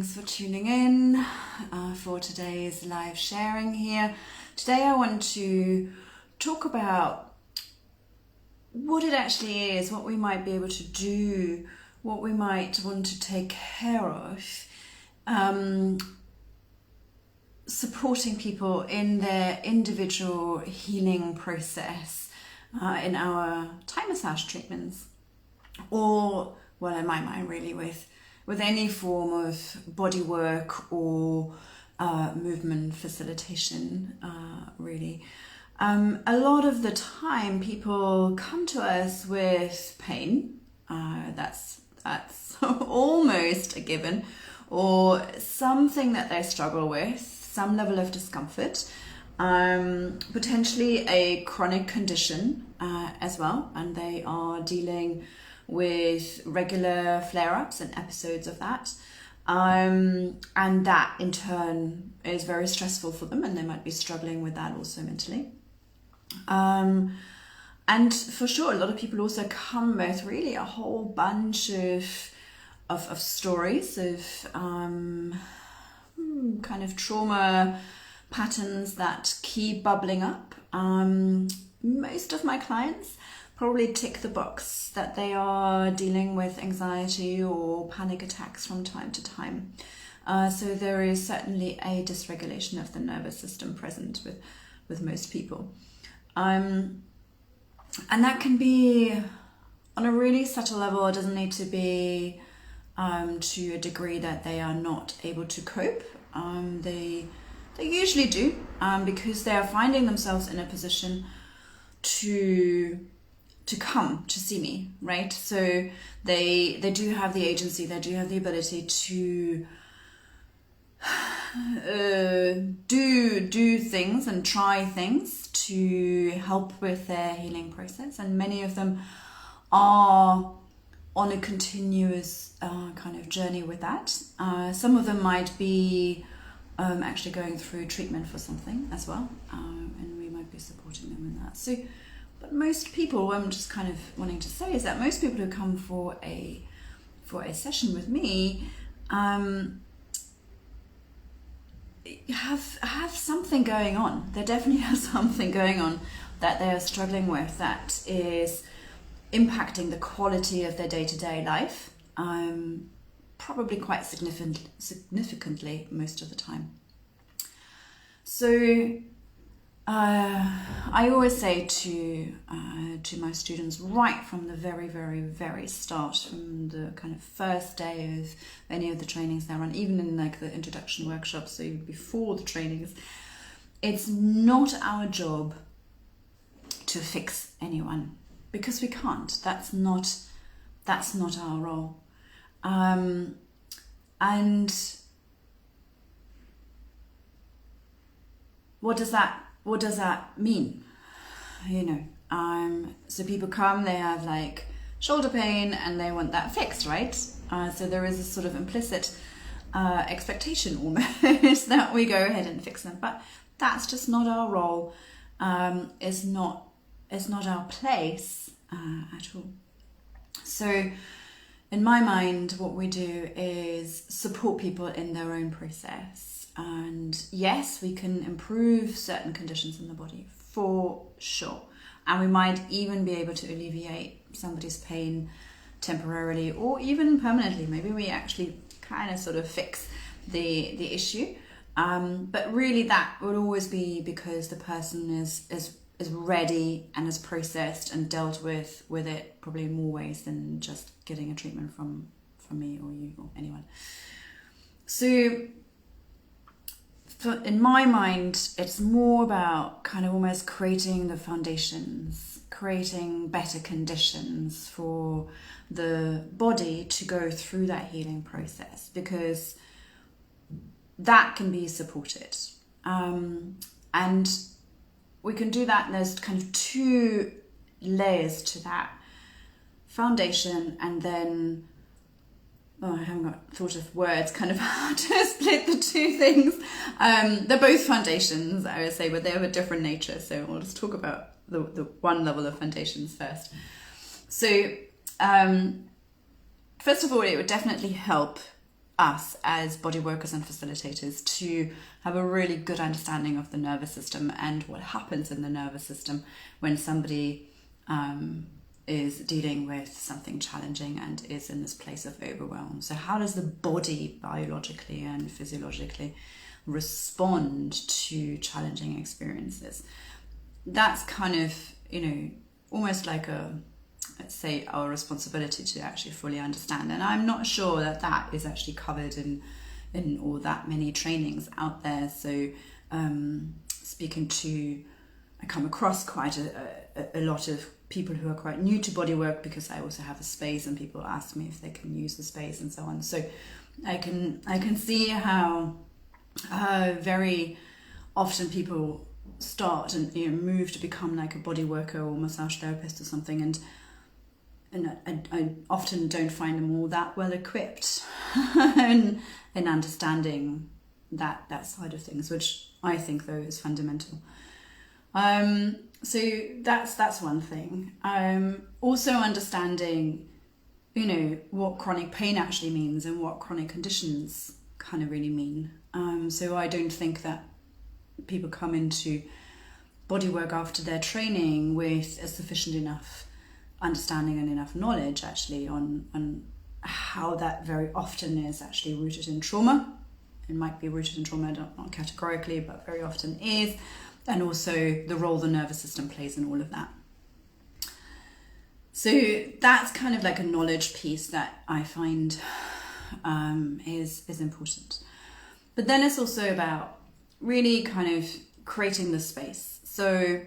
thanks for tuning in for today's live sharing here. Today I want to talk about what it actually is, what we might be able to do, what we might want to take care of, supporting people in their individual healing process in our Thai massage treatments, or, well, in my mind really with any form of body work or movement facilitation, really. A lot of the time people come to us with pain, that's almost a given, or something that they struggle with, some level of discomfort, potentially a chronic condition as well, and they are dealing with regular flare-ups and episodes of that, and that in turn is very stressful for them, and they might be struggling with that also mentally. And for sure, a lot of people also come with really a whole bunch of stories of kind of trauma patterns that keep bubbling up. Most of my clients probably tick the box that they are dealing with anxiety or panic attacks from time to time. So there is certainly a dysregulation of the nervous system present with most people. And that can be on a really subtle level. It doesn't need to be to a degree that they are not able to cope. They usually do, because they are finding themselves in a position to come to see me, right? So they do have the agency, they do have the ability to do things and try things to help with their healing process, and many of them are on a continuous kind of journey with that. Some of them might be actually going through treatment for something as well, and we might be supporting them in that. So, but most people, what I'm just kind of wanting to say is that most people who come for a session with me have something going on. They definitely have something going on that they are struggling with that is impacting the quality of their day-to-day life, probably quite significantly most of the time. So I always say to my students right from the very, very, very start, from the kind of first day of any of the trainings they run, even in like the introduction workshops, so before the trainings, it's not our job to fix anyone, because we can't. That's not our role. And what does that mean? So people come, they have like shoulder pain and they want that fixed, right? So there is a sort of implicit expectation almost that we go ahead and fix them, but that's just not our role. It's not our place at all. So in my mind, what we do is support people in their own process. And yes, we can improve certain conditions in the body for sure. And we might even be able to alleviate somebody's pain temporarily or even permanently. Maybe we actually kind of sort of fix the issue. But really that would always be because the person is ready and is processed and dealt with it probably in more ways than just getting a treatment from me or you or anyone. So in my mind, it's more about kind of almost creating the foundations, creating better conditions for the body to go through that healing process, because that can be supported. And we can do that, and there's kind of two layers to that. Foundation, and then I haven't thought of words kind of how to split the two things. They're both foundations, I would say, but they have a different nature. So we'll just talk about the one level of foundations first. So first of all, it would definitely help us as body workers and facilitators to have a really good understanding of the nervous system and what happens in the nervous system when somebody is dealing with something challenging and is in this place of overwhelm. So how does the body biologically and physiologically respond to challenging experiences? That's kind of, almost like let's say, our responsibility to actually fully understand. And I'm not sure that is actually covered in all that many trainings out there. So I come across quite a lot of people who are quite new to bodywork, because I also have a space and people ask me if they can use the space and so on. So I can see how very often people start and move to become like a body worker or massage therapist or something, and I often don't find them all that well equipped in understanding that side of things, which I think though is fundamental. So that's one thing. Also understanding, what chronic pain actually means and what chronic conditions kind of really mean. So I don't think that people come into bodywork after their training with a sufficient enough understanding and enough knowledge actually on how that very often is actually rooted in trauma. It might be rooted in trauma, not categorically, but very often is. And also the role the nervous system plays in all of that. So that's kind of like a knowledge piece that I find is important. But then it's also about really kind of creating the space. So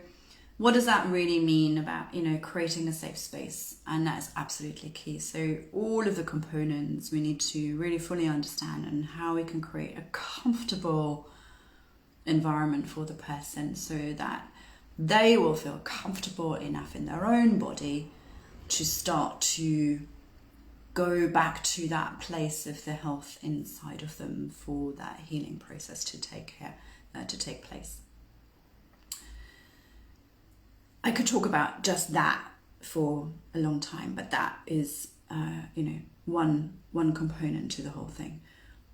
what does that really mean about, creating a safe space? And that's absolutely key. So all of the components we need to really fully understand, and how we can create a comfortable environment for the person so that they will feel comfortable enough in their own body to start to go back to that place of the health inside of them for that healing process to take place. I could talk about just that for a long time, but that is one component to the whole thing.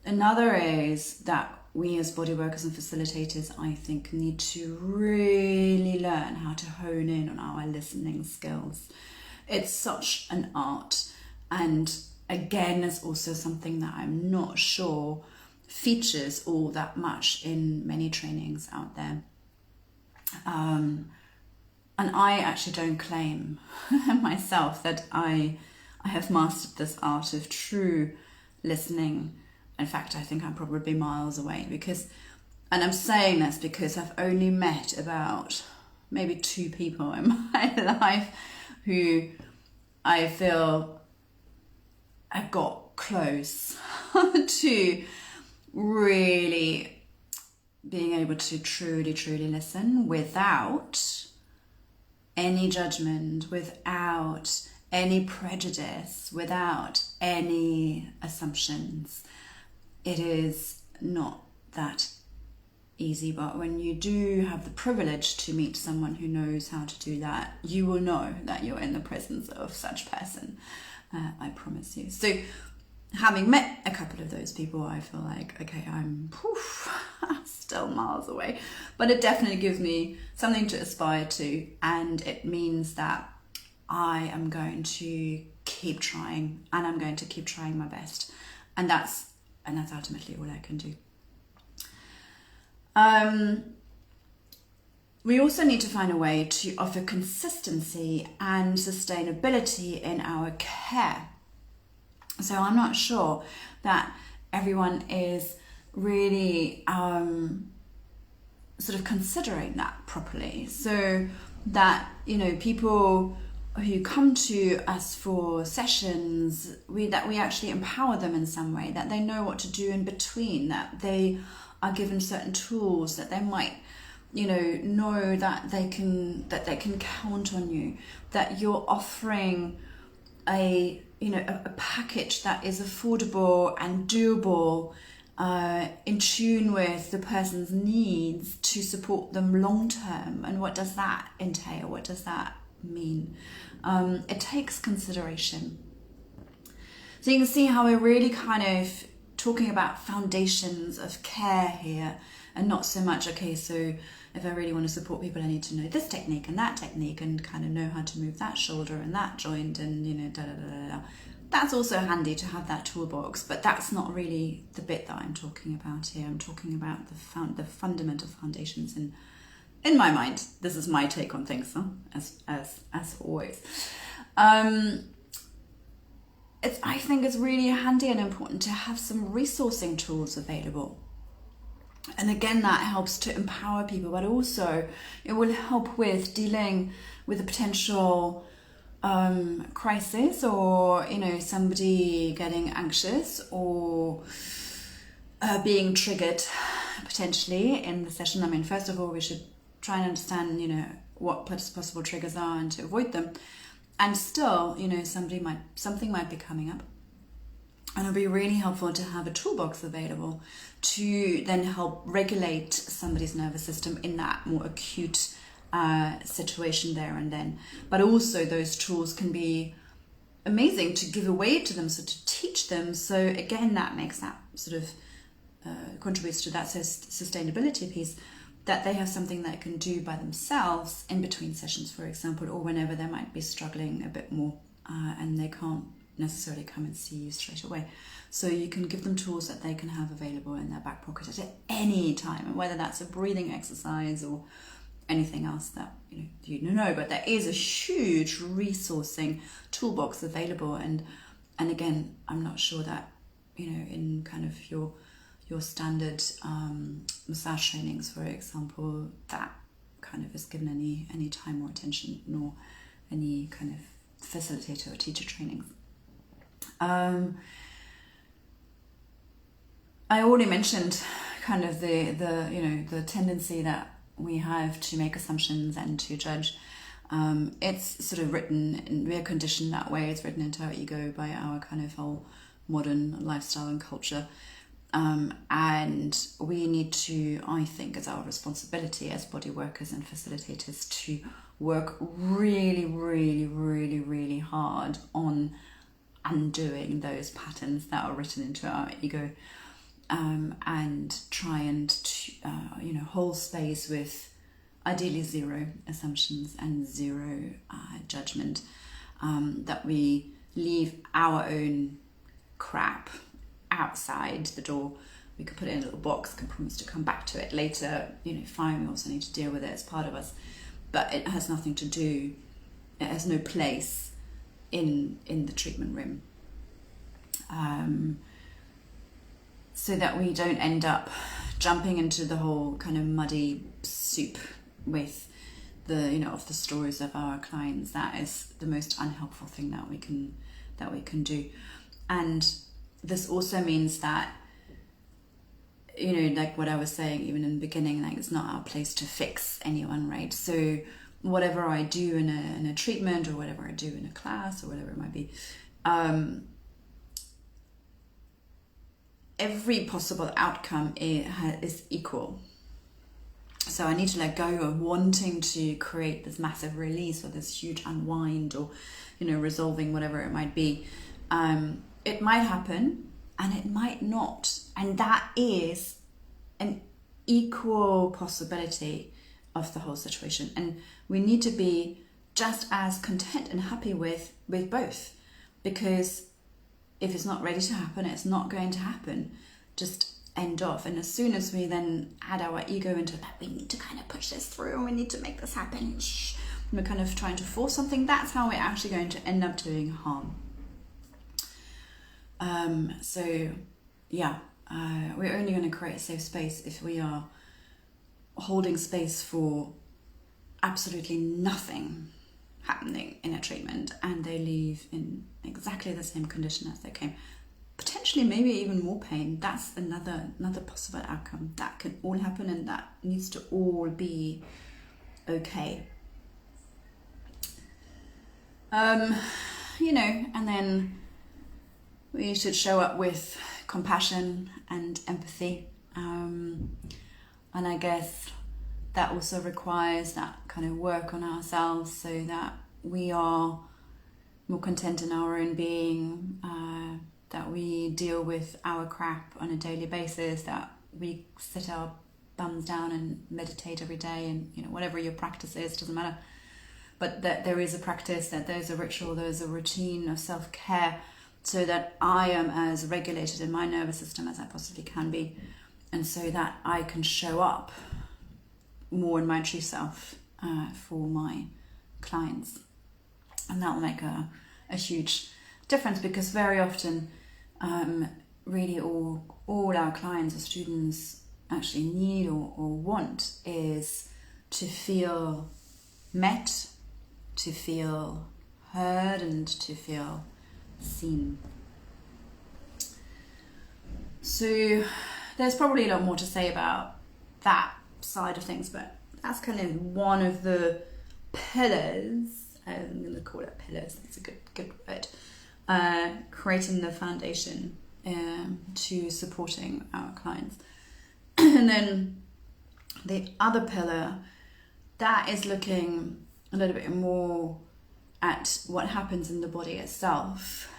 Another is that we as body workers and facilitators, I think, need to really learn how to hone in on our listening skills. It's such an art, and again, it's also something that I'm not sure features all that much in many trainings out there. And I actually don't claim myself that I have mastered this art of true listening. In fact, I think I'm probably miles away, and I'm saying this because I've only met about maybe 2 people in my life who I feel have got close to really being able to truly, truly listen without any judgment, without any prejudice, without any assumptions. It is not that easy, but when you do have the privilege to meet someone who knows how to do that, you will know that you're in the presence of such person. I promise you. So having met a couple of those people, I feel like, okay, I'm still miles away, but it definitely gives me something to aspire to, and it means that I am going to keep trying, and I'm going to keep trying my best, and that's ultimately all I can do. We also need to find a way to offer consistency and sustainability in our care. So I'm not sure that everyone is really sort of considering that properly. So that, people who come to us for sessions, we actually empower them in some way, that they know what to do in between, that they are given certain tools, that they might know that they can count on you, that you're offering a package that is affordable and doable, in tune with the person's needs to support them long term. And what does that entail? What does that mean? It takes consideration. So you can see how we're really kind of talking about foundations of care here, and not so much, okay, so if I really want to support people, I need to know this technique and that technique and kind of know how to move that shoulder and that joint and, you know, da da da da da. That's also handy to have that toolbox, but that's not really the bit that I'm talking about here. I'm talking about the fundamental foundations in my mind. This is my take on things, huh? as always. I think it's really handy and important to have some resourcing tools available. And again, that helps to empower people, but also it will help with dealing with a potential crisis, or, you know, somebody getting anxious or being triggered potentially in the session. I mean, first of all, we should try and understand, you know, what possible triggers are and to avoid them. And still, you know, something might be coming up. And it'll be really helpful to have a toolbox available to then help regulate somebody's nervous system in that more acute situation there and then. But also those tools can be amazing to give away to them, so to teach them. So again, that makes that sort of contributes to that sustainability piece, that they have something that can do by themselves in between sessions, for example, or whenever they might be struggling a bit more and they can't necessarily come and see you straight away. So you can give them tools that they can have available in their back pocket at any time, and whether that's a breathing exercise or anything else that you know. But there is a huge resourcing toolbox available, and again, I'm not sure that, you know, in kind of your standard massage trainings, for example, that kind of is given any time or attention, nor any kind of facilitator or teacher trainings. I already mentioned kind of the tendency that we have to make assumptions and to judge. It's sort of written, we're conditioned that way. It's written into our ego by our kind of whole modern lifestyle and culture. And we need to, I think, it's our responsibility as body workers and facilitators to work really, really, really, really hard on undoing those patterns that are written into our ego, and try and hold space with ideally zero assumptions and zero judgment, that we leave our own crap outside the door. We could put it in a little box, can promise to come back to it later, fine, we also need to deal with it as part of us, but it has nothing to do, it has no place in the treatment room, so that we don't end up jumping into the whole kind of muddy soup with of the stories of our clients. That is the most unhelpful thing that we can do. And this also means that, like what I was saying even in the beginning, like it's not our place to fix anyone, right? So whatever I do in a treatment, or whatever I do in a class, or whatever it might be, every possible outcome is equal. So I need to let go of wanting to create this massive release or this huge unwind, or resolving whatever it might be. It might happen and it might not, and that is an equal possibility of the whole situation, and we need to be just as content and happy with both, because if it's not ready to happen, it's not going to happen. Just end off. And as soon as we then add our ego into that, we need to kind of push this through and we need to make this happen, we're kind of trying to force something, that's how we're actually going to end up doing harm. We're only going to create a safe space if we are holding space for absolutely nothing happening in a treatment, and they leave in exactly the same condition as they came, potentially maybe even more pain. That's another possible outcome. That can all happen, and that needs to all be okay. And then we should show up with compassion and empathy, and I guess that also requires that kind of work on ourselves, so that we are more content in our own being, that we deal with our crap on a daily basis, that we sit our bums down and meditate every day, and whatever your practice is, doesn't matter, but that there is a practice, that there's a ritual, there's a routine of self-care, so that I am as regulated in my nervous system as I possibly can be, and so that I can show up more in my true self for my clients. And that will make a huge difference, because very often really all our clients or students actually need or want is to feel met, to feel heard, and to feel seen. So there's probably a lot more to say about that side of things, but that's kind of one of the pillars. I'm going to call it pillars, that's a good word. Creating the foundation to supporting our clients. And then the other pillar, that is looking a little bit more at what happens in the body itself.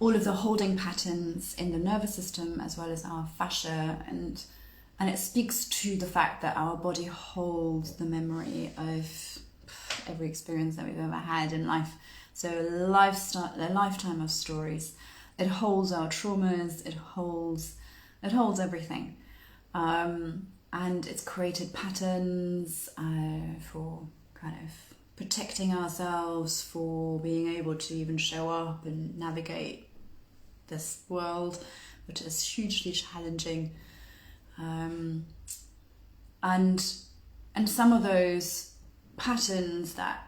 All of the holding patterns in the nervous system, as well as our fascia, and it speaks to the fact that our body holds the memory of every experience that we've ever had in life. So a lifetime of stories. It holds our traumas, it holds everything. And it's created patterns for kind of protecting ourselves, for being able to even show up and navigate this world, which is hugely challenging. And some of those patterns that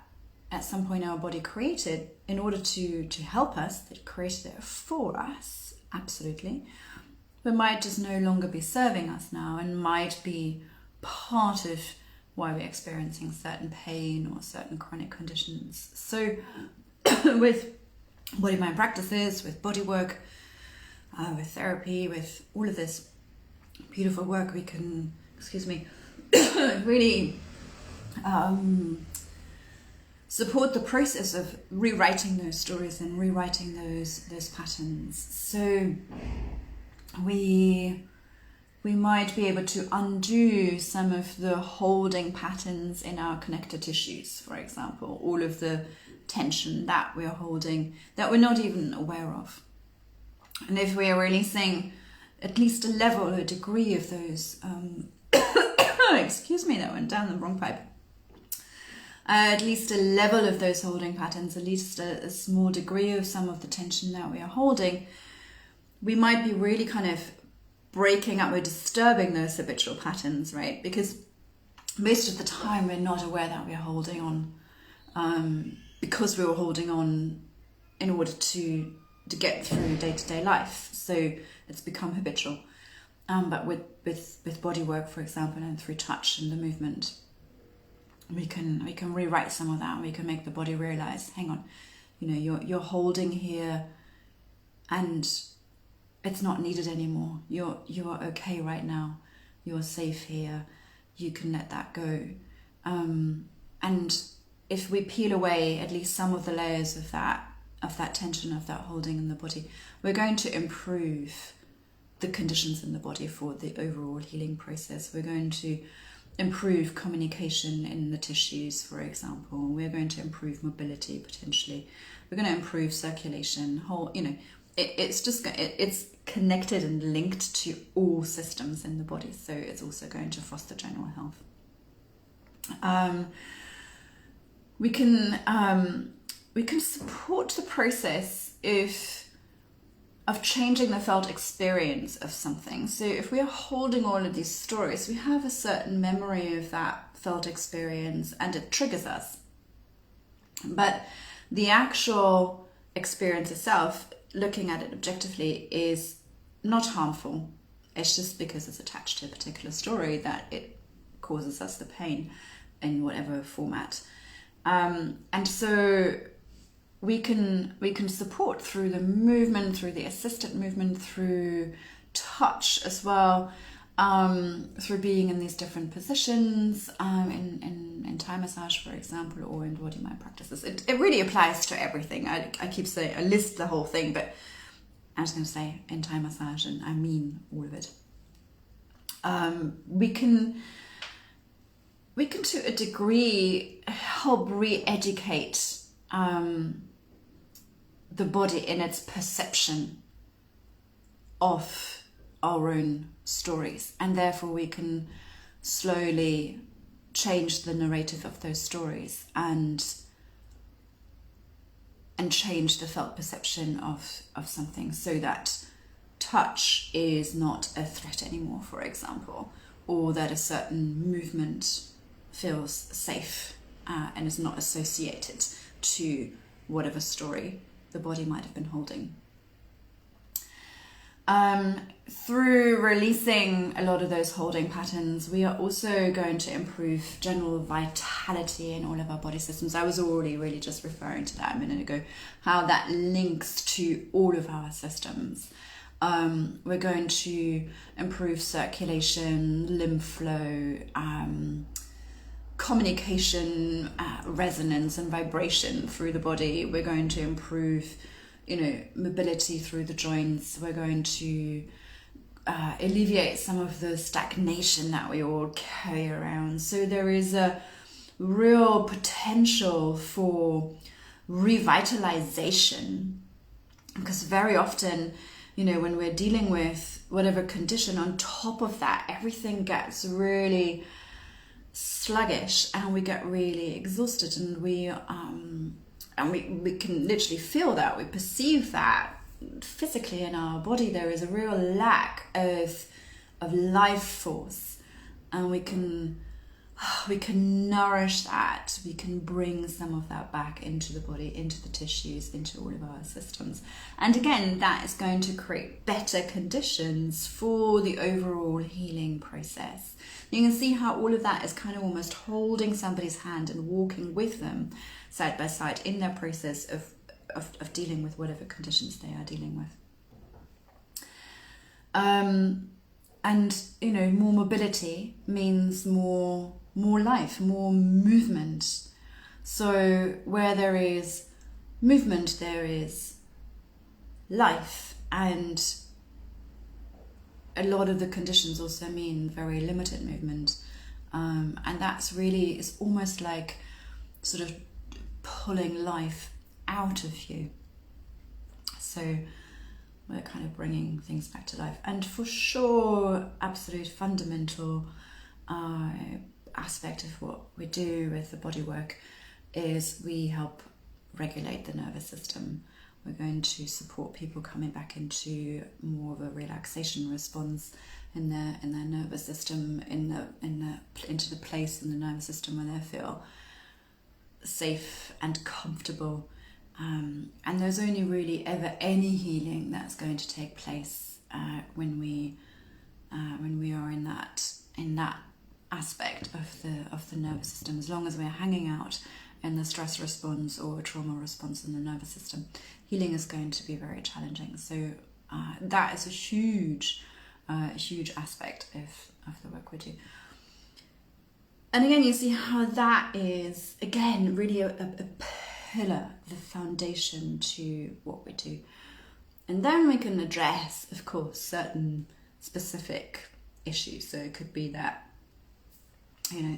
at some point our body created in order to help us, it created it for us, absolutely, but might just no longer be serving us now, and might be part of why we're experiencing certain pain or certain chronic conditions. So with body-mind practices, with body work, with therapy, with all of this beautiful work, we can, really support the process of rewriting those stories and rewriting those patterns. So we might be able to undo some of the holding patterns in our connective tissues, for example, all of the tension that we're holding that we're not even aware of. And if we are releasing at least a level, a degree of those, that went down the wrong pipe. At least a level of those holding patterns, at least a small degree of some of the tension that we are holding, we might be really kind of breaking up or disturbing those habitual patterns, right? Because most of the time we're not aware that we're holding on because we were holding on in order to get through day-to-day life. So it's become habitual. But with body work, for example, and through touch and the movement, we can rewrite some of that. We can make the body realize, hang on, you're holding here and it's not needed anymore. You're okay right now. You're safe here. You can let that go. And if we peel away at least some of the layers of that tension, of that holding in the body, we're going to improve the conditions in the body for the overall healing process. We're going to improve communication in the tissues, for example. We're going to improve mobility potentially. We're going to improve circulation. It's connected and linked to all systems in the body, so it's also going to foster general health. We can support the process of changing the felt experience of something. So if we are holding all of these stories, we have a certain memory of that felt experience and it triggers us. But the actual experience itself, looking at it objectively, is not harmful. It's just because it's attached to a particular story that it causes us the pain in whatever format. And so we can support through the movement, through the assisted movement, through touch as well, through being in these different positions, in Thai massage, for example, or in body mind practices. It really applies to everything. I keep saying, I list the whole thing, but I was going to say in Thai massage, and I mean all of it. We can to a degree help re-educate the body in its perception of our own stories, and therefore we can slowly change the narrative of those stories and change the felt perception of something, so that touch is not a threat anymore, for example, or that a certain movement feels safe and is not associated to whatever story the body might have been holding. Through releasing a lot of those holding patterns, we are also going to improve general vitality in all of our body systems. I was already really just referring to that a minute ago, how that links to all of our systems. We're going to improve circulation, lymph flow, communication, resonance and vibration through the body. We're going to improve, mobility through the joints. We're going to alleviate some of the stagnation that we all carry around. So there is a real potential for revitalization, because very often, when we're dealing with whatever condition, on top of that, everything gets really sluggish and we get really exhausted, and we can literally feel that, we perceive that physically in our body. There is a real lack of life force, and we can nourish that. We can bring some of that back into the body, into the tissues, into all of our systems. And again, that is going to create better conditions for the overall healing process. You can see how all of that is kind of almost holding somebody's hand and walking with them side by side in their process of dealing with whatever conditions they are dealing with. And more mobility means more life, more movement. So where there is movement, there is life, and a lot of the conditions also mean very limited movement, and that's really, it's almost like sort of pulling life out of you. So we're kind of bringing things back to life. And for sure, absolute fundamental aspect of what we do with the body work is we help regulate the nervous system. We're going to support people coming back into more of a relaxation response in their nervous system, into the place in the nervous system where they feel safe and comfortable. And there's only really ever any healing that's going to take place when we are in that aspect of the nervous system. As long as we're hanging out in the stress response or trauma response in the nervous system, healing is going to be very challenging. So that is a huge aspect of the work we do. And again, you see how that is, again, really a pillar, the foundation to what we do. And then we can address, of course, certain specific issues. So it could be that,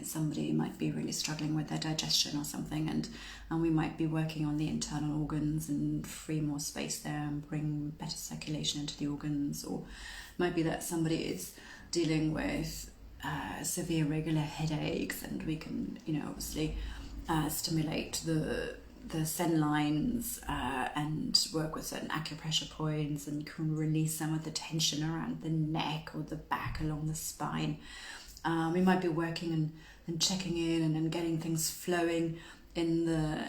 somebody might be really struggling with their digestion or something, and we might be working on the internal organs and free more space there and bring better circulation into the organs. Or it might be that somebody is dealing with severe regular headaches, and we can, obviously stimulate the sen lines and work with certain acupressure points, and can release some of the tension around the neck or the back along the spine. We might be working and checking in and getting things flowing in the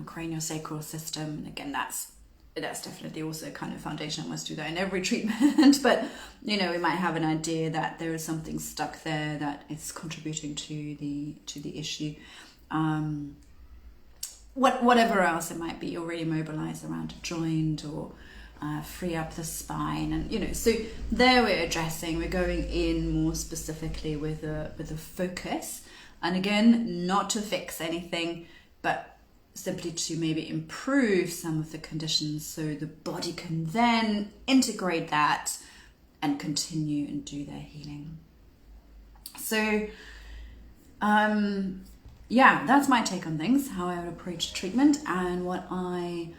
craniosacral system. And again, that's definitely also kind of foundation. I must do that in every treatment, but we might have an idea that there is something stuck there that is contributing to the issue. Whatever else it might be, already mobilized around a joint, or free up the spine, and you know, so there we're going in more specifically with a focus, and again, not to fix anything, but simply to maybe improve some of the conditions so the body can then integrate that and continue and do their healing. So yeah, that's my take on things, how I would approach treatment, and what I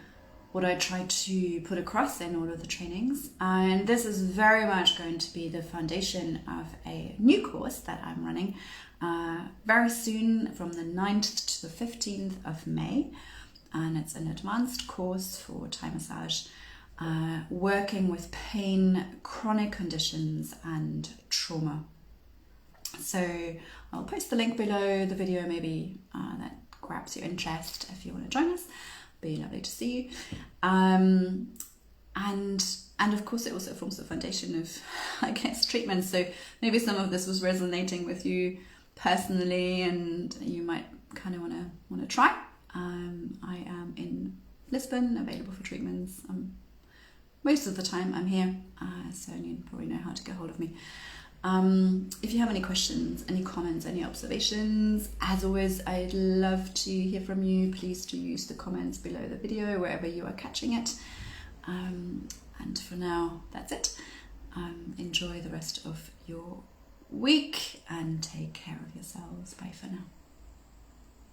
try to put across in all of the trainings. And this is very much going to be the foundation of a new course that I'm running very soon, from the 9th to the 15th of May. And it's an advanced course for Thai massage, working with pain, chronic conditions, and trauma. So I'll post the link below the video, maybe that grabs your interest if you want to join us. Be lovely to see you. And of course it also forms the foundation of, I guess, treatment. So maybe some of this was resonating with you personally, and you might kind of want to try. I am in Lisbon, available for treatments. Most of the time I'm here, so you probably know how to get hold of me. If you have any questions, any comments, any observations, as always, I'd love to hear from you. Please do use the comments below the video, wherever you are catching it. And for now, that's it. Enjoy the rest of your week and take care of yourselves. Bye for now.